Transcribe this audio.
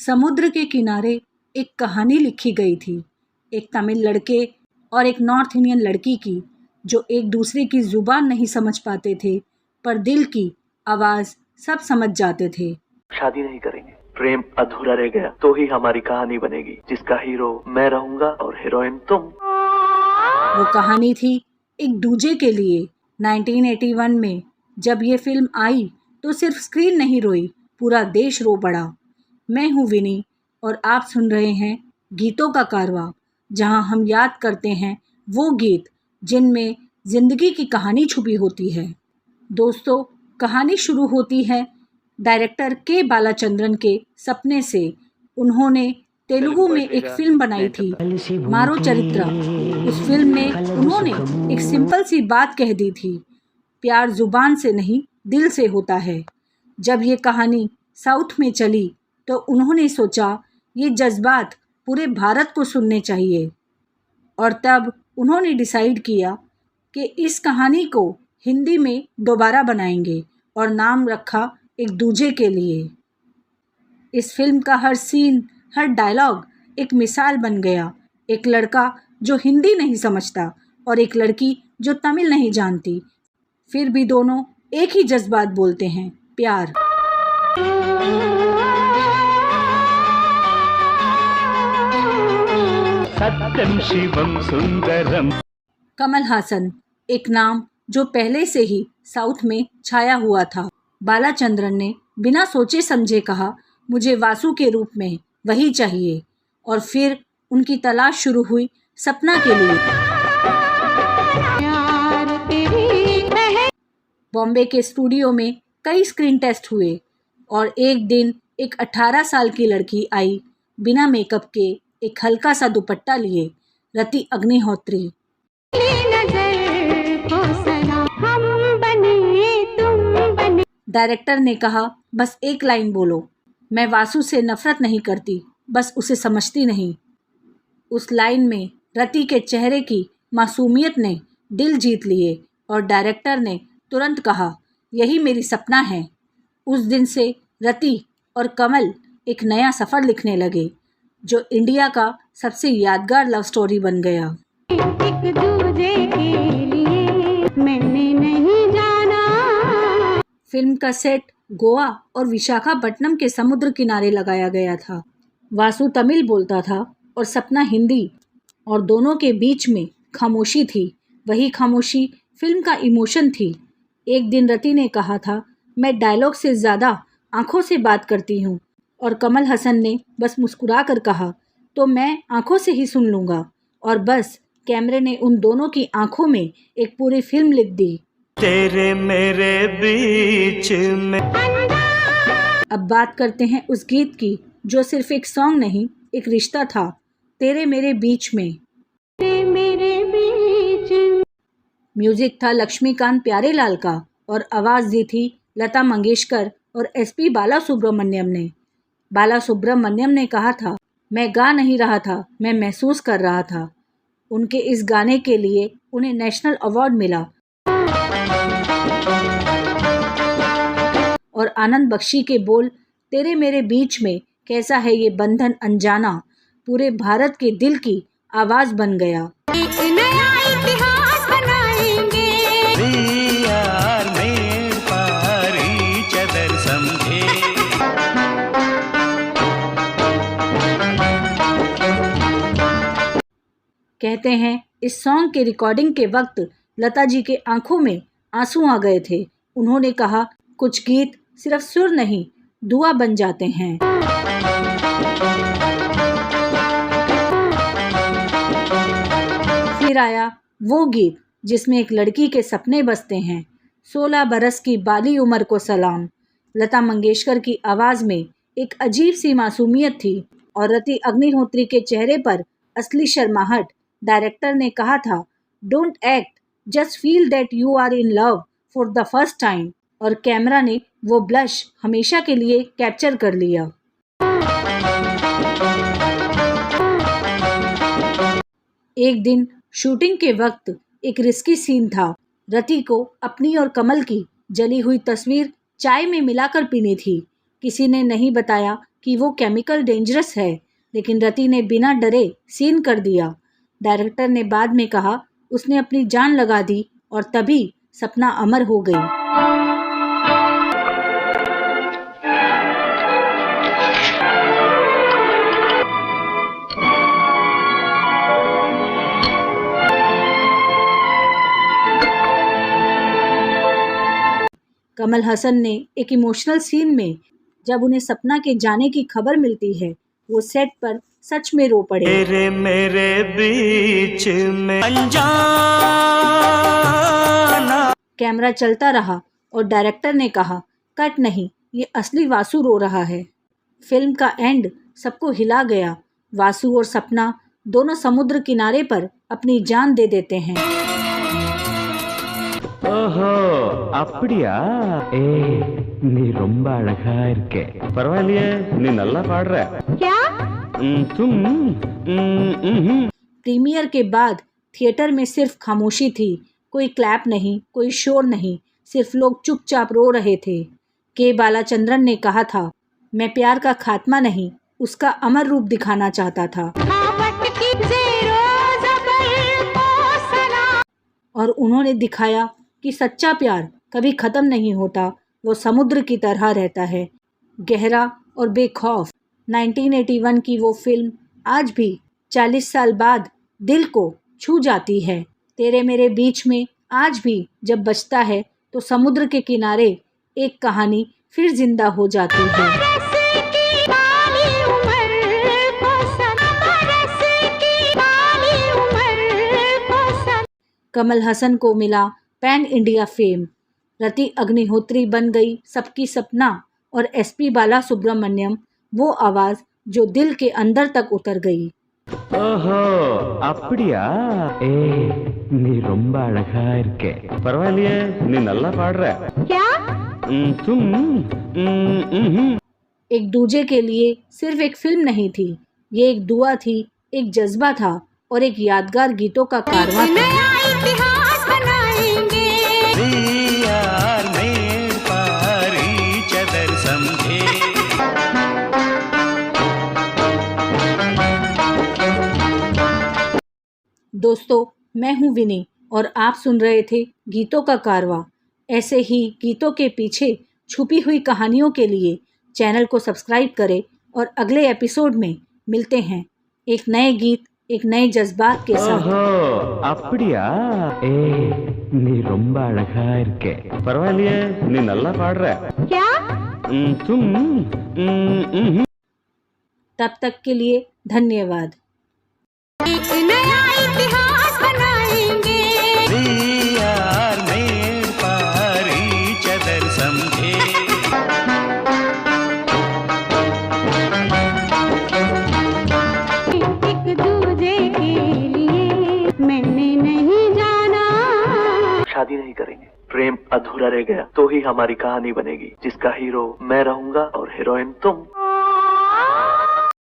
समुद्र के किनारे एक कहानी लिखी गई थी, एक तमिल लड़के और एक नॉर्थ इंडियन लड़की की, जो एक दूसरे की जुबान नहीं समझ पाते थे, पर दिल की आवाज़ सब समझ जाते थे। शादी नहीं करेंगे, प्रेम अधूरा रह गया तो ही हमारी कहानी बनेगी, जिसका हीरो मैं रहूंगा और हीरोइन तुम। वो कहानी थी एक दूजे के लिए। 1981 में जब ये फिल्म आई तो सिर्फ स्क्रीन नहीं रोई, पूरा देश रो पड़ा। मैं हूँ विनी और आप सुन रहे हैं गीतों का कारवां, जहाँ हम याद करते हैं वो गीत जिनमें जिंदगी की कहानी छुपी होती है। दोस्तों, कहानी शुरू होती है डायरेक्टर के बालाचंद्रन के सपने से। उन्होंने तेलुगु में एक फिल्म बनाई थी, मारो चरित्रा। उस फिल्म में उन्होंने एक सिंपल सी बात कह दी थी, प्यार जुबान से नहीं दिल से होता है। जब ये कहानी साउथ में चली तो उन्होंने सोचा ये जज्बात पूरे भारत को सुनने चाहिए, और तब उन्होंने डिसाइड किया कि इस कहानी को हिंदी में दोबारा बनाएंगे और नाम रखा एक दूजे के लिए। इस फिल्म का हर सीन, हर डायलॉग एक मिसाल बन गया। एक लड़का जो हिंदी नहीं समझता और एक लड़की जो तमिल नहीं जानती, फिर भी दोनों एक ही जज्बात बोलते हैं, प्यार। सत्यम शिवम सुंदरम। कमल हासन, एक नाम जो पहले से ही साउथ में छाया हुआ था। बालाचंद्रन ने बिना सोचे समझे कहा, मुझे वासु के रूप में वही चाहिए, और फिर उनकी तलाश शुरू हुई सपना के लिए। बॉम्बे के स्टूडियो में कई स्क्रीन टेस्ट हुए और एक दिन एक 18 साल की लड़की आई, बिना मेकअप के, एक हल्का सा दुपट्टा लिए, रति अग्निहोत्री। डायरेक्टर ने कहा, बस एक लाइन बोलो, मैं वासु से नफरत नहीं करती, बस उसे समझती नहीं। उस लाइन में रति के चेहरे की मासूमियत ने दिल जीत लिए और डायरेक्टर ने तुरंत कहा, यही मेरी सपना है। उस दिन से रति और कमल एक नया सफ़र लिखने लगे, जो इंडिया का सबसे यादगार लव स्टोरी बन गया। एक दूजे के लिए मैंने नहीं जाना। फिल्म का सेट गोवा और विशाखापट्टनम के समुद्र किनारे लगाया गया था। वासु तमिल बोलता था और सपना हिंदी, और दोनों के बीच में खामोशी थी। वही खामोशी फिल्म का इमोशन थी। एक दिन रति ने कहा था, मैं डायलॉग से ज़्यादा आंखों से बात करती हूँ, और कमल हसन ने बस मुस्कुरा कर कहा, तो मैं आंखों से ही सुन लूँगा। और बस कैमरे ने उन दोनों की आंखों में एक पूरी फिल्म लिख दी। तेरे मेरे बीच में। अब बात करते हैं उस गीत की जो सिर्फ एक सॉन्ग नहीं, एक रिश्ता था, तेरे मेरे बीच में। मेरे बीच। म्यूजिक था लक्ष्मीकांत प्यारेलाल का और आवाज़ दी थी लता मंगेशकर और एसपी बालासुब्रमण्यम ने। बालासुब्रमण्यम ने कहा था, मैं गा नहीं रहा था, मैं महसूस कर रहा था। उनके इस गाने के लिए उन्हें नेशनल अवार्ड मिला। और आनंद बख्शी के बोल, तेरे मेरे बीच में कैसा है ये बंधन अनजाना, पूरे भारत के दिल की आवाज़ बन गया। एक नया इतिहास बनाएंगे। कहते हैं इस सॉन्ग के रिकॉर्डिंग के वक्त लता जी के आंखों में आंसू आ गए थे। उन्होंने कहा, कुछ गीत सिर्फ सुर नहीं, दुआ बन जाते हैं। फिर आया वो गीत जिसमें एक लड़की के सपने बसते हैं, 16 बरस की बाली उम्र को सलाम। लता मंगेशकर की आवाज़ में एक अजीब सी मासूमियत थी और रति अग्निहोत्री के चेहरे पर असली शर्माहट। डायरेक्टर ने कहा था, don't act, just feel that you are in love for the first time, और कैमरा ने वो ब्लश हमेशा के लिए कैप्चर कर लिया। एक दिन शूटिंग के वक्त एक रिस्की सीन था। रति को अपनी और कमल की जली हुई तस्वीर चाय में मिलाकर पीनी थी। किसी ने नहीं बताया कि वो केमिकल डेंजरस है, लेकिन रति ने बिना डरे सीन कर दिया। डायरेक्टर ने बाद में कहा उसने अपनी जान लगा दी और तभी सपना अमर हो गई। कमल हसन ने एक इमोशनल सीन में जब उन्हें सपना के जाने की खबर मिलती है, वो सेट पर सच में रो पड़े। तेरे मेरे बीच में अनजाना। कैमरा चलता रहा और डायरेक्टर ने कहा कट नहीं, ये असली वासु रो रहा है। फिल्म का एंड सबको हिला गया। वासु और सपना दोनों समुद्र किनारे पर अपनी जान दे देते हैं। ஓஹோ அப்படியா? நீ ரொம்ப அழகா இருக்க. பரவாயில்லையே, நீ நல்லா பாடுற. क्या? प्रीमियर के बाद थिएटर में सिर्फ खामोशी थी। कोई क्लैप नहीं, कोई शोर नहीं, सिर्फ लोग चुपचाप रो रहे थे। के बालाचंद्रन ने कहा था, मैं प्यार का खात्मा नहीं, उसका अमर रूप दिखाना चाहता था। और उन्होंने दिखाया कि सच्चा प्यार कभी खत्म नहीं होता, वो समुद्र की तरह रहता है, गहरा और बेखौफ। 1981 की वो फिल्म आज भी 40 साल बाद दिल को छू जाती है। तेरे मेरे बीच में आज भी जब बजता है तो समुद्र के किनारे एक कहानी फिर जिंदा हो जाती है। कमल हसन को मिला पैन इंडिया फेम। रति अग्निहोत्री बन गई सबकी सपना और एसपी बाला सुब्रमण्यम वो आवाज जो दिल के अंदर तक उतर गई। ஓஹோ அப்படியா? நீ ரொம்ப அழகா இருக்க. பரவாயில்லையே, நீ நல்லா பாடுற. क्या? एक दूजे के लिए सिर्फ एक फिल्म नहीं थी, ये एक दुआ थी, एक जज्बा था और एक यादगार गीतों का कारवां था। दोस्तों, मैं हूँ विनी और आप सुन रहे थे गीतों का कारवां। ऐसे ही गीतों के पीछे छुपी हुई कहानियों के लिए चैनल को सब्सक्राइब करें और अगले एपिसोड में मिलते हैं एक नए गीत, एक नए जज्बात के साथ। ஓஹோ அப்படியா? நீ ரொம்ப அழகா இருக்க. பரவாயில்லையே, நீ நல்லா பாடுற. क्या? तब तक के लिए धन्यवाद। एक नया इतिहास बनाएंगे। एक दूजे के लिए मैंने नहीं जाना। शादी नहीं करेंगे, प्रेम अधूरा रह गया तो ही हमारी कहानी बनेगी, जिसका हीरो मैं रहूंगा और हीरोइन तुम।